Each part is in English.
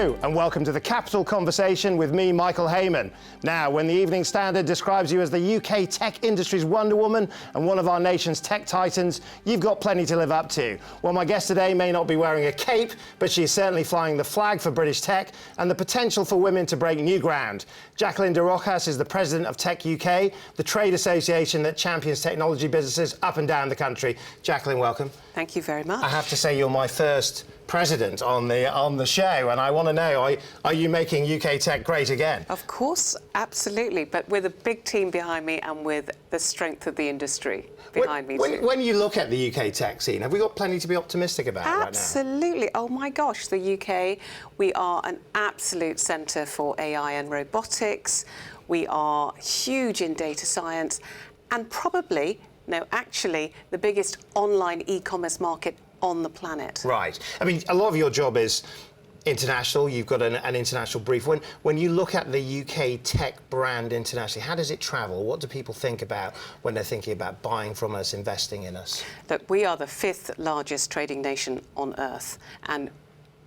Hello and welcome to the Capital Conversation with me, Michael Hayman. Now, when the Evening Standard describes you as the UK tech industry's Wonder Woman and one of our nation's tech titans, you've got plenty to live up to. Well, my guest today may not be wearing a cape, but she's certainly flying the flag for British tech and the potential for women to break new ground. Jacqueline de Rojas is the president of techUK, the trade association that champions technology businesses up and down the country. Jacqueline, welcome. Thank you very much. I have to say you're my first president on the show, and I want to know, are you making UK tech great again? Of course, absolutely, but with a big team behind me and with the strength of the industry behind me too. When you look at the UK tech scene, have we got plenty to be optimistic about right now? Absolutely. Oh my gosh, the UK, we are an absolute centre for AI and robotics. We are huge in data science and probably, no, actually, the biggest online e-commerce market on the planet. Right. I mean, a lot of your job is international. You've got an international brief. When you look at the UK tech brand internationally, how does it travel? What do people think about when they're thinking about buying from us, investing in us? Look, we are the 5th largest trading nation on earth, and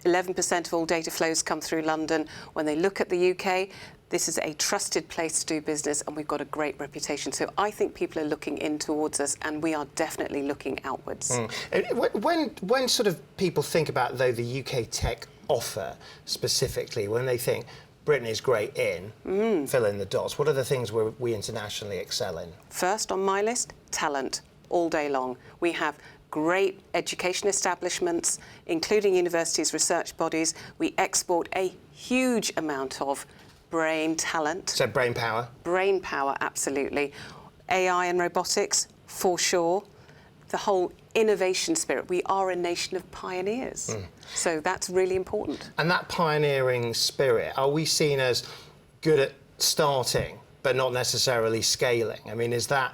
11% of all data flows come through London. When they look at the UK, this is a trusted place to do business, and we've got a great reputation. So I think people are looking in towards us, and we are definitely looking outwards. When sort of people think about, though, the UK tech offer specifically, when they think Britain is great in, fill in the dots, what are the things we internationally excel in? First on my list, talent, all day long. We have great education establishments, including universities, research bodies. We export a huge amount of brain talent. So brain power? Brain power, absolutely. AI and robotics, for sure. The whole innovation spirit. We are a nation of pioneers. So that's really important. And that pioneering spirit, are we seen as good at starting but not necessarily scaling? I mean, is that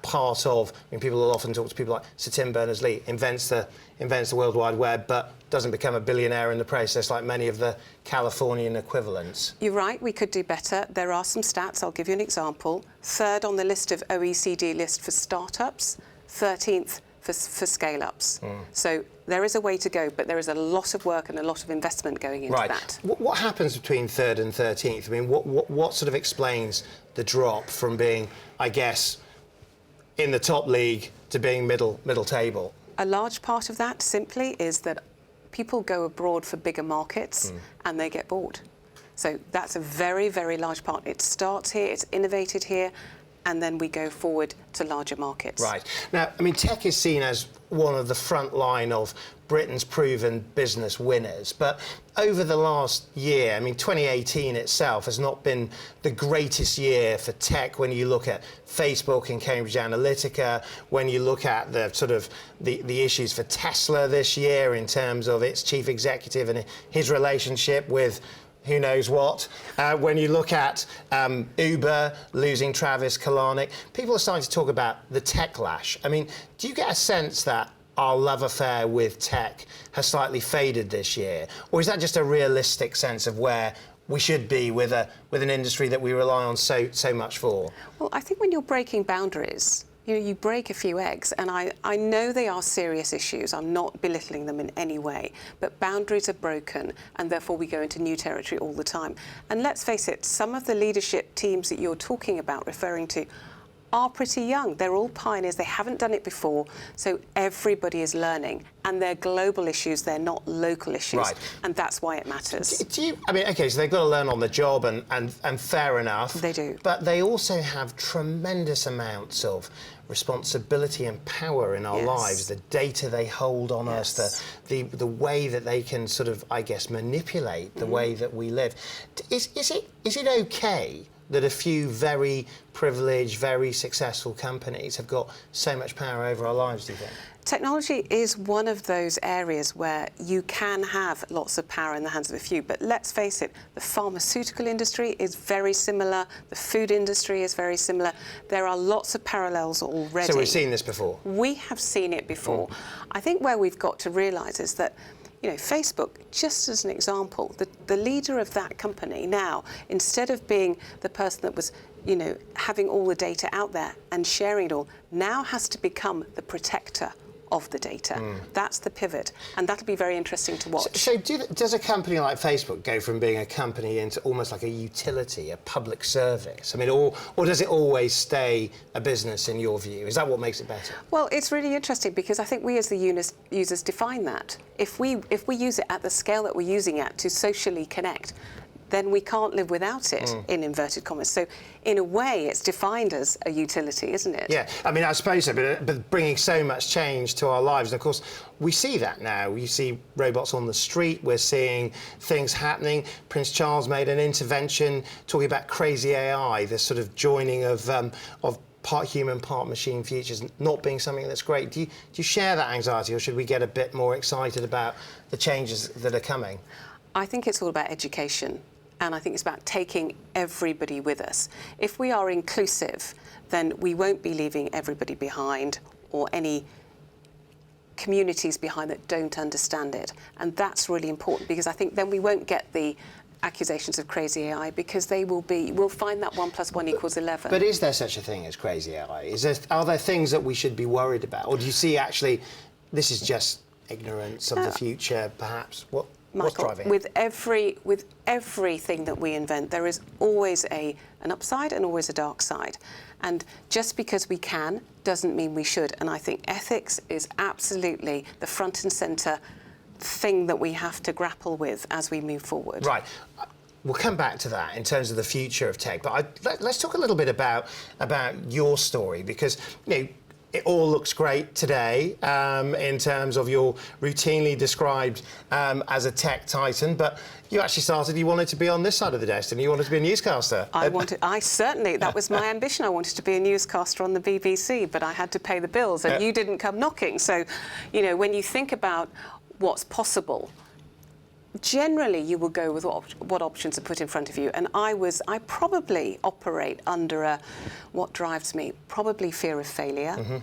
part of, I mean, people will often talk to people like Sir Tim Berners-Lee, invents the World Wide Web, but doesn't become a billionaire in the process like many of the Californian equivalents. You're right, we could do better. There are some stats, I'll give you an example. 3rd on the list of OECD list for startups, 13th for scale-ups. So there is a way to go, but there is a lot of work and a lot of investment going into that. What happens between 3rd and 13th? I mean, what sort of explains the drop from being, I guess, in the top league to being middle table? A large part of that simply is that people go abroad for bigger markets and they get bored. So that's a very, very large part. It starts here, it's innovated here, and then we go forward to larger markets. Right. Now, I mean, tech is seen as one of the front line of Britain's proven business winners. But over the last year, I mean, 2018 itself has not been the greatest year for tech when you look at Facebook and Cambridge Analytica, when you look at the sort of the issues for Tesla this year in terms of its chief executive and his relationship with who knows what. When you look at Uber losing Travis Kalanick, people are starting to talk about the tech lash. I mean, do you get a sense that our love affair with tech has slightly faded this year? Or is that just a realistic sense of where we should be with an industry that we rely on so much for? Well, I think when you're breaking boundaries, you break a few eggs, and I know they are serious issues. I'm not belittling them in any way, but boundaries are broken, and therefore we go into new territory all the time. And let's face it, some of the leadership teams that you're talking about, referring to, are pretty young. They're all pioneers. They haven't done it before, so everybody is learning. And they're global issues, they're not local issues. Right. And that's why it matters. I mean, OK, so they've got to learn on the job, and fair enough. They do. But they also have tremendous amounts of responsibility and power in our lives, the data they hold on us, the way that they can sort of, I guess, manipulate the way that we live. Is it OK that a few very privileged, very successful companies have got so much power over our lives, do you think? Technology is one of those areas where you can have lots of power in the hands of a few, but let's face it, the pharmaceutical industry is very similar, the food industry is very similar. There are lots of parallels already. So we've seen this before? We have seen it before. I think where we've got to realise is that, you know, Facebook, just as an example, the leader of that company now, instead of being the person that was, you know, having all the data out there and sharing it all, now has to become the protector of the data. That's the pivot, and that'll be very interesting to watch. So does a company like Facebook go from being a company into almost like a utility, a public service? I mean, or does it always stay a business in your view? Is that what makes it better? Well, it's really interesting because I think we as the users define that. If we use it at the scale that we're using it to socially connect, then we can't live without it, in inverted commas. So, in a way, it's defined as a utility, isn't it? Yeah, I mean, I suppose so, but bringing so much change to our lives. And of course, we see that now. We see robots on the street. We're seeing things happening. Prince Charles made an intervention talking about crazy AI, this sort of joining of part human, part machine futures not being something that's great. Do you share that anxiety, or should we get a bit more excited about the changes that are coming? I think it's all about education. And I think it's about taking everybody with us. If we are inclusive, then we won't be leaving everybody behind or any communities behind that don't understand it. And that's really important, because I think then we won't get the accusations of crazy AI, because we'll find that 1 + 1 = 11. But is there such a thing as crazy AI? Are there things that we should be worried about? Or do you see actually this is just ignorance of the future, perhaps? What's Michael, driving it? With everything that we invent, there is always an upside and always a dark side. And just because we can doesn't mean we should. And I think ethics is absolutely the front and centre thing that we have to grapple with as we move forward. Right. We'll come back to that in terms of the future of tech. But let's talk a little bit about your story, because it all looks great today in terms of you're routinely described as a tech titan, but you actually you wanted to be on this side of the desk, and you wanted to be a newscaster. That was my ambition. I wanted to be a newscaster on the BBC, but I had to pay the bills, and you didn't come knocking. So, when you think about what's possible, generally you will go with what options are put in front of you. And I probably operate under what drives me, probably fear of failure.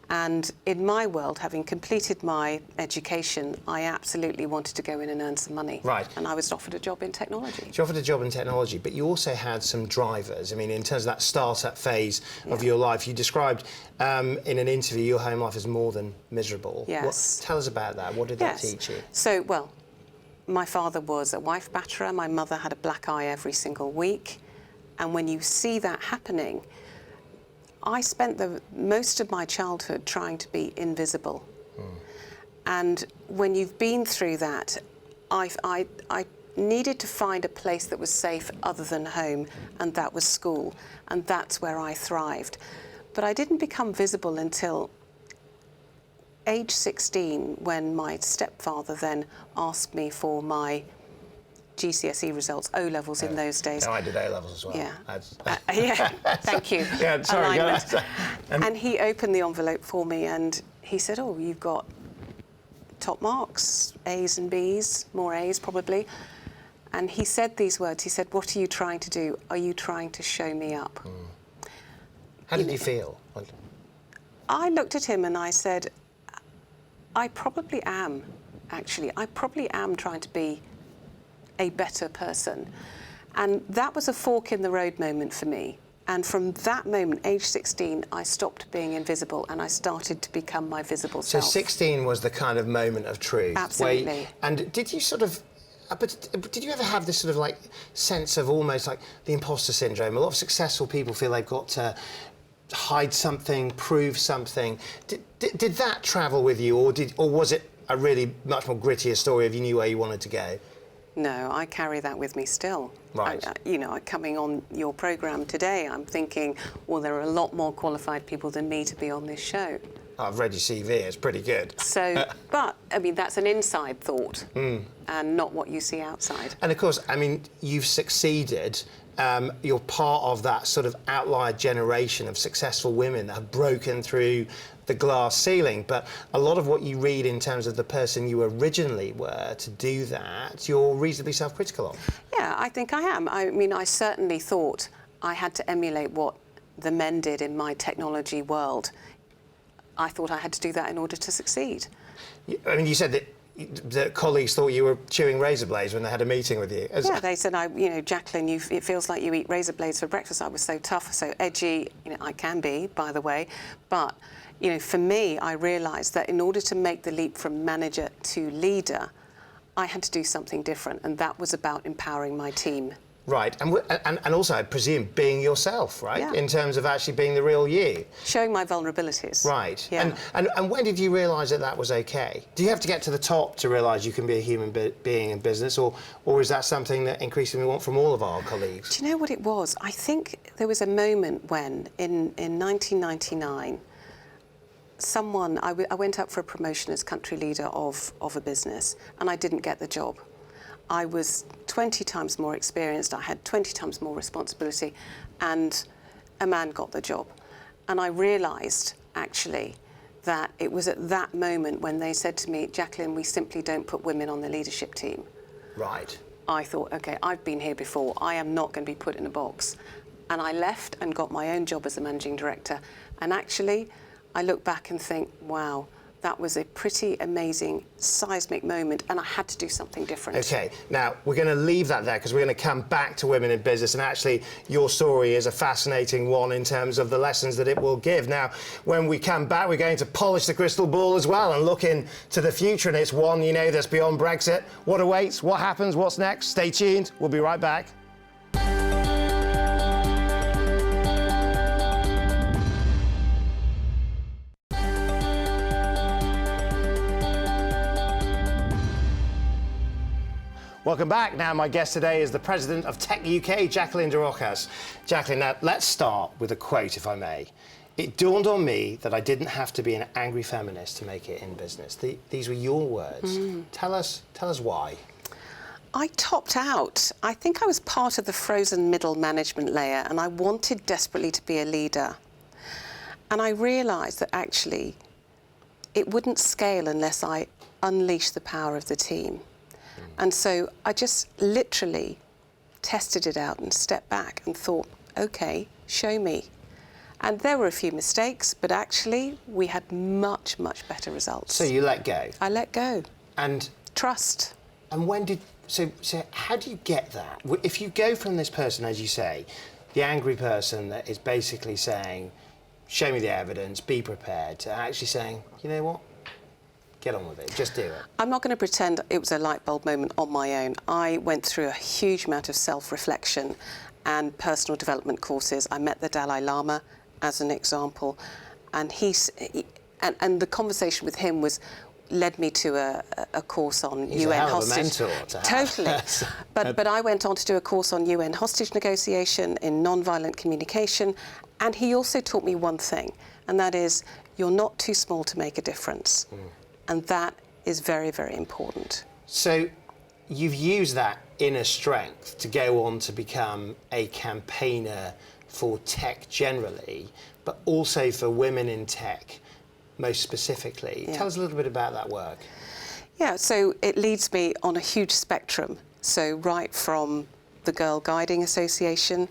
And in my world, having completed my education, I absolutely wanted to go in and earn some money. Right. And I was offered a job in technology. You offered a job in technology, but you also had some drivers. I mean, in terms of that start-up phase of your life, you described in an interview your home life as more than miserable. Yes. Tell us about that. What did that teach you? So, my father was a wife batterer. My mother had a black eye every single week. And when you see that happening, I spent most of my childhood trying to be invisible. And when you've been through that, I needed to find a place that was safe other than home, and that was school. And that's where I thrived. But I didn't become visible until age 16, when my stepfather then asked me for my GCSE results, O-levels in those days. No, I did A-levels as well. Yeah, thank you. Yeah, sorry. And he opened the envelope for me and he said, "Oh, you've got top marks, A's and B's, more A's probably." And he said these words, he said, "What are you trying to do? Are you trying to show me up?" How did you feel? I looked at him and I said, I probably am, actually. I probably am trying to be a better person. And that was a fork in the road moment for me. And from that moment, age 16, I stopped being invisible and I started to become my visible self. So 16 was the kind of moment of truth. Absolutely. And did you did you ever have this sort of like sense of almost like the imposter syndrome? A lot of successful people feel they've got to hide something, prove something. Did that travel with you, or was it a really much more grittier story of you knew where you wanted to go? No, I carry that with me still. Right. Coming on your programme today, I'm thinking, well, there are a lot more qualified people than me to be on this show. I've read your CV, it's pretty good. So, but, I mean, that's an inside thought and not what you see outside. And of course, I mean, you've succeeded. You're part of that sort of outlier generation of successful women that have broken through the glass ceiling. But a lot of what you read in terms of the person you originally were to do that, you're reasonably self-critical of. Yeah, I think I am. I mean, I certainly thought I had to emulate what the men did in my technology world. I thought I had to do that in order to succeed. I mean, you said that the colleagues thought you were chewing razor blades when they had a meeting with you. Yeah, they said, Jacqueline, it feels like you eat razor blades for breakfast. I was so tough, so edgy. I can be, by the way, but you know, for me, I realised that in order to make the leap from manager to leader, I had to do something different, and that was about empowering my team. Right, and also, I presume, being yourself, right? Yeah. In terms of actually being the real you. Showing my vulnerabilities. Right. Yeah. And when did you realise that that was okay? Do you have to get to the top to realise you can be a human being in business, or is that something that increasingly we want from all of our colleagues? Do you know what it was? I think there was a moment when, in 1999, I went up for a promotion as country leader of a business, and I didn't get the job. I was 20 times more experienced, I had 20 times more responsibility, and a man got the job. And I realised, actually, that it was at that moment when they said to me, Jacqueline, we simply don't put women on the leadership team. Right. I thought, OK, I've been here before, I am not going to be put in a box. And I left and got my own job as a managing director. And actually, I look back and think, wow, that was a pretty amazing, seismic moment, and I had to do something different. OK, now, we're going to leave that there because we're going to come back to women in business, and actually, your story is a fascinating one in terms of the lessons that it will give. Now, when we come back, we're going to polish the crystal ball as well and look into the future, and it's one, you know, that's beyond Brexit. What awaits? What happens? What's next? Stay tuned. We'll be right back. Welcome back. Now, my guest today is the president of techUK, Jacqueline de Rojas. Jacqueline, now, let's start with a quote, if I may. It dawned on me that I didn't have to be an angry feminist to make it in business. These were your words. Tell us why. I topped out. I think I was part of the frozen middle management layer, and I wanted desperately to be a leader. And I realised that actually it wouldn't scale unless I unleashed the power of the team. And so I just literally tested it out and stepped back and thought, OK, show me. And there were a few mistakes, but actually we had much, much better results. So you let go? I let go. And trust. And when did... So how do you get that? If you go from this person, as you say, the angry person that is basically saying, show me the evidence, be prepared, to actually saying, you know what? Get on with it, just do it. I'm not going to pretend it was a light bulb moment on my own. I went through a huge amount of self-reflection and personal development courses. I met the Dalai Lama as an example, and and the conversation with him led me to a course on He's UN a hell hostage. of a mentor to have. Totally. but I went on to do a course on UN hostage negotiation, in non-violent communication, and he also taught me one thing, and that is you're not too small to make a difference. And that is very, very important. So you've used that inner strength to go on to become a campaigner for tech generally, but also for women in tech most specifically. Yeah. Tell us a little bit about that work. Yeah, so it leads me on a huge spectrum. So right from the Girl Guiding Association,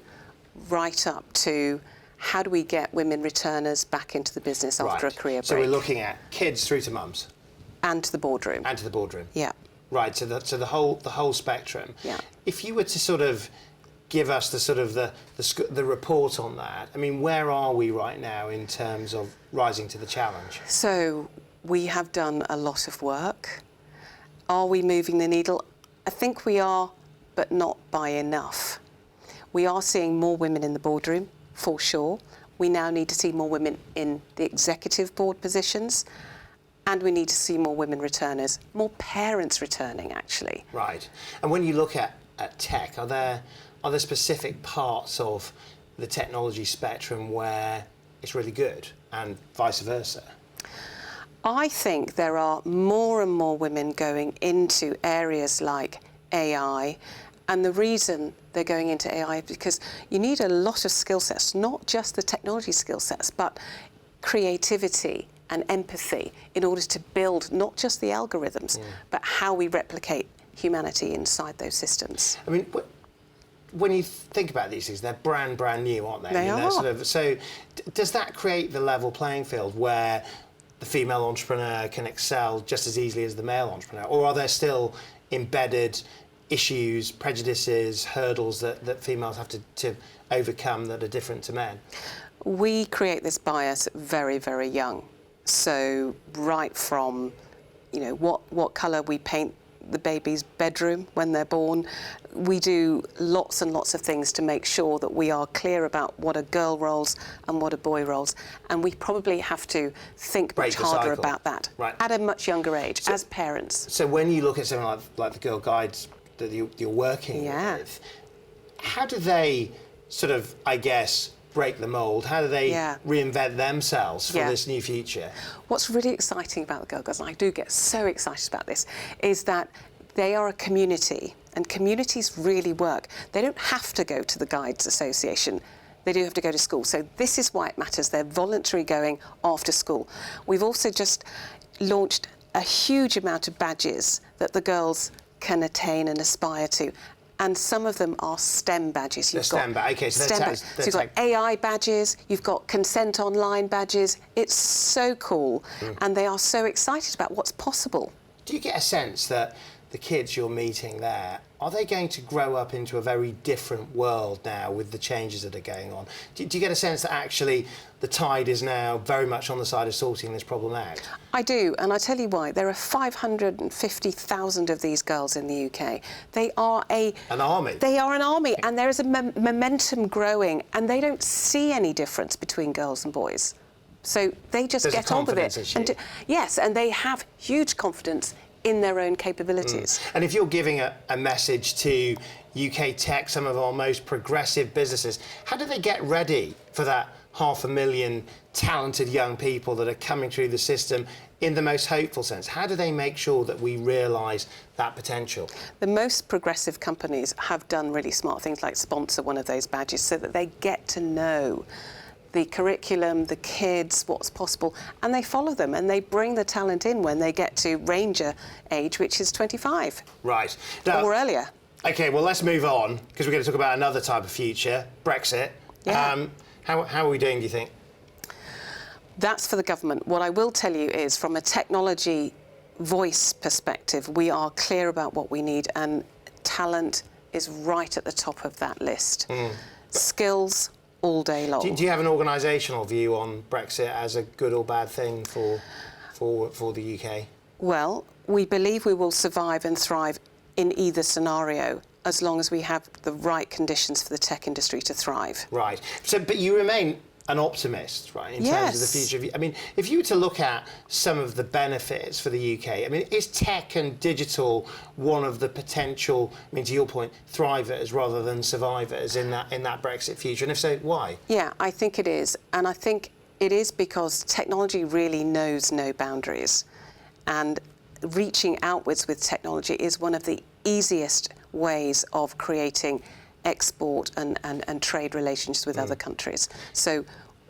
right up to how do we get women returners back into the business after a career break? So we're looking at kids through to mums. And to the boardroom. And to the boardroom. Yeah. Right, so the whole spectrum. Yeah. If you were to sort of give us the sort of the report on that, I mean, where are we right now in terms of rising to the challenge? So we have done a lot of work. Are we moving the needle? I think we are, but not by enough. We are seeing more women in the boardroom, for sure. We now need to see more women in the executive board positions. And we need to see more women returners, more parents returning, actually. Right. And when you look at tech, are there specific parts of the technology spectrum where it's really good and vice versa? I think there are more and more women going into areas like AI. And the reason they're going into AI is because you need a lot of skill sets, not just the technology skill sets, but creativity and empathy in order to build not just the algorithms, but how we replicate humanity inside those systems. I mean, when you think about these things, they're brand new, aren't they? They I mean, are. So does that create the level playing field where the female entrepreneur can excel just as easily as the male entrepreneur? Or are there still embedded issues, prejudices, hurdles that females have to overcome that are different to men? We create this bias very, very young. So right from, what colour we paint the baby's bedroom when they're born. We do lots and lots of things to make sure that we are clear about what are girl roles and what are boy roles. And we probably have to think much harder about that at a much younger age as parents. So when you look at something like the Girl Guides that you're working with, how do they sort of, I guess, break the mould? How do they reinvent themselves for this new future? What's really exciting about the Girl Guides, and I do get so excited about this, is that they are a community, and communities really work. They don't have to go to the Guides Association. They do have to go to school. So this is why it matters. They're voluntary going after school. We've also just launched a huge amount of badges that the girls can attain and aspire to. And some of them are STEM badges. So you've got AI badges, you've got consent online badges. It's so cool, and they are so excited about what's possible. Do you get a sense that the kids you're meeting there, are they going to grow up into a very different world now with the changes that are going on? Do you get a sense that actually the tide is now very much on the side of sorting this problem out? I do, and I tell you why. There are 550,000 of these girls in the UK. They are an army. They are an army, and there is a momentum growing, and they don't see any difference between girls and boys. So they just get on with it. Yes, and they have huge confidence in their own capabilities. And if you're giving a message to UK tech, some of our most progressive businesses, how do they get ready for that 500,000 talented young people that are coming through the system in the most hopeful sense? How do they make sure that we realise that potential? The most progressive companies have done really smart things like sponsor one of those badges so that they get to know the curriculum, the kids, what's possible, and they follow them and they bring the talent in when they get to Ranger age, which is 25. Right. Now, or earlier. OK, well, let's move on, because we're going to talk about another type of future, Brexit. Yeah. How are we doing, do you think? That's for the government. What I will tell you is, from a technology voice perspective, we are clear about what we need, and talent is right at the top of that list. Skills, all day long. Do you have an organisational view on Brexit as a good or bad thing for the UK? Well, we believe we will survive and thrive in either scenario, as long as we have the right conditions for the tech industry to thrive. Right. So, but you remain an optimist, right, in terms of the future. I mean, if you were to look at some of the benefits for the UK, I mean, is tech and digital one of the potential, I mean, to your point, thrivers rather than survivors in that Brexit future? And if so, why? Yeah, I think it is. And I think it is because technology really knows no boundaries. And reaching outwards with technology is one of the easiest ways of creating export and trade relations with other countries. So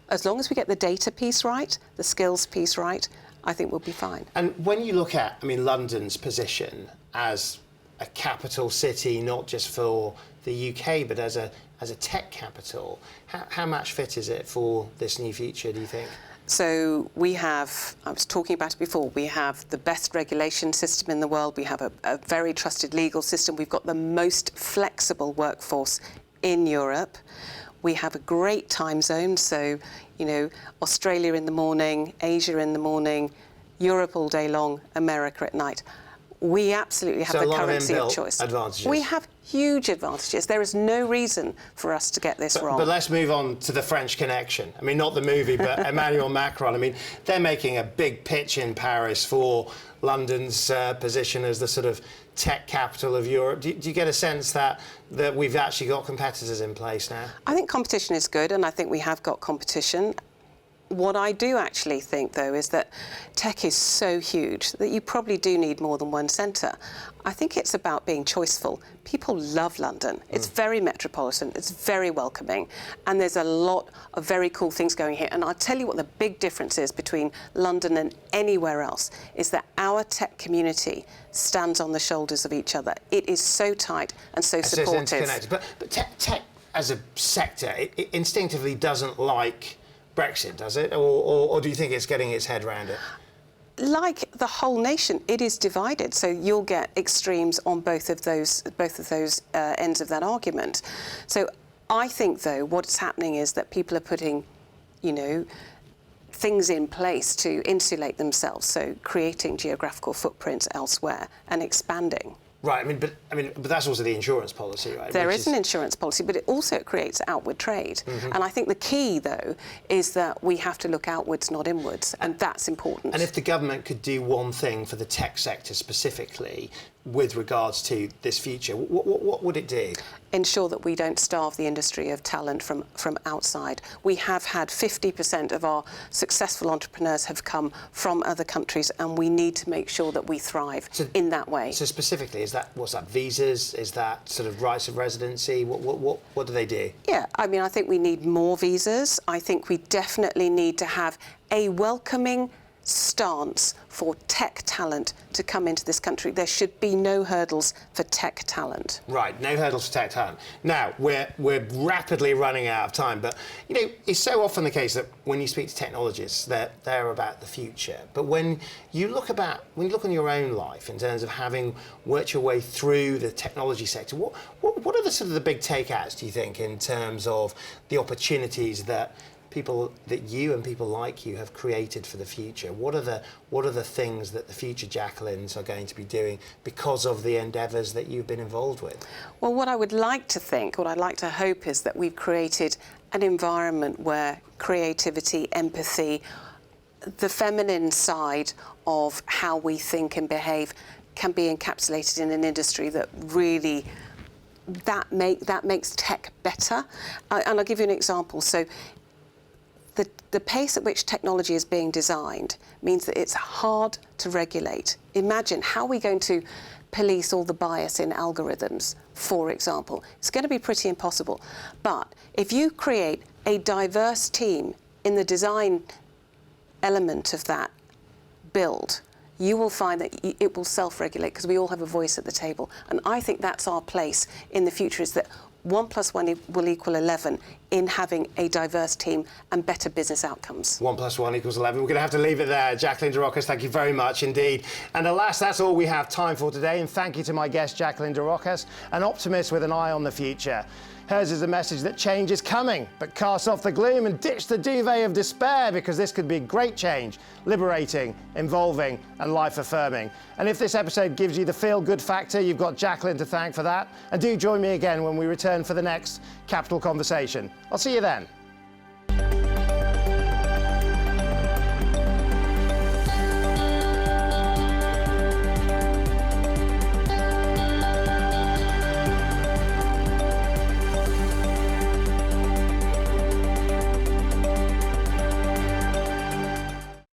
as long as we get the data piece right, the skills piece right, I think we'll be fine. And when you look at, I mean, London's position as a capital city, not just for the UK, but as a tech capital, how much fit is it for this new future, do you think? So we have, I was talking about it before, we have the best regulation system in the world. We have a very trusted legal system. We've got the most flexible workforce in Europe. We have a great time zone. So, Australia in the morning, Asia in the morning, Europe all day long, America at night. We absolutely have the currency of choice. Advantages. We have huge advantages. There is no reason for us to get this wrong. But let's move on to the French Connection. I mean, not the movie, but Emmanuel Macron. I mean, they're making a big pitch in Paris for London's position as the sort of tech capital of Europe. Do you get a sense that we've actually got competitors in place now? I think competition is good, and I think we have got competition. What I do actually think, though, is that tech is so huge that you probably do need more than one centre. I think it's about being choiceful. People love London. It's very metropolitan. It's very welcoming. And there's a lot of very cool things going here. And I'll tell you what the big difference is between London and anywhere else is that our tech community stands on the shoulders of each other. It is so tight and so supportive. But tech as a sector, it instinctively doesn't like Brexit, does it? Or do you think it's getting its head around it? Like the whole nation, it is divided. So you'll get extremes on both of those ends of that argument. So I think, though, what's happening is that people are putting, things in place to insulate themselves, so creating geographical footprints elsewhere and expanding. Right, but that's also the insurance policy, right? There is an insurance policy, but it also creates outward trade. And I think the key, though, is that we have to look outwards, not inwards, and that's important. And if the government could do one thing for the tech sector specifically with regards to this future, what would it do? Ensure that we don't starve the industry of talent from outside. We have had 50% of our successful entrepreneurs have come from other countries, and we need to make sure that we thrive in that way. So specifically, what's that, visas? Is that sort of rights of residency? What do they do? Yeah, I mean, I think we need more visas. I think we definitely need to have a welcoming stance for tech talent to come into this country. There should be no hurdles for tech talent. Right, no hurdles for tech talent. Now, we're rapidly running out of time, but, you know, it's so often the case that when you speak to technologists, they're about the future. But when you look on your own life in terms of having worked your way through the technology sector, what are the sort of the big takeouts, do you think, in terms of the opportunities that you and people like you have created for the future? What are the things that the future Jacquelines are going to be doing because of the endeavours that you've been involved with? Well, what I would like to think, what I'd like to hope is that we've created an environment where creativity, empathy, the feminine side of how we think and behave can be encapsulated in an industry that really that makes tech better. And I'll give you an example. So the pace at which technology is being designed means that it's hard to regulate. Imagine, how are we going to police all the bias in algorithms, for example? It's going to be pretty impossible. But if you create a diverse team in the design element of that build, you will find that it will self-regulate because we all have a voice at the table. And I think that's our place in the future, is that 1 + 1 will equal 11 in having a diverse team and better business outcomes. 1 + 1 = 11. We're going to have to leave it there. Jacqueline de Rojas, thank you very much indeed. And alas, that's all we have time for today. And thank you to my guest, Jacqueline de Rojas, an optimist with an eye on the future. Hers is a message that change is coming, but cast off the gloom and ditch the duvet of despair, because this could be great change, liberating, involving, and life-affirming. And if this episode gives you the feel-good factor, you've got Jacqueline to thank for that. And do join me again when we return for the next Capital Conversation. I'll see you then.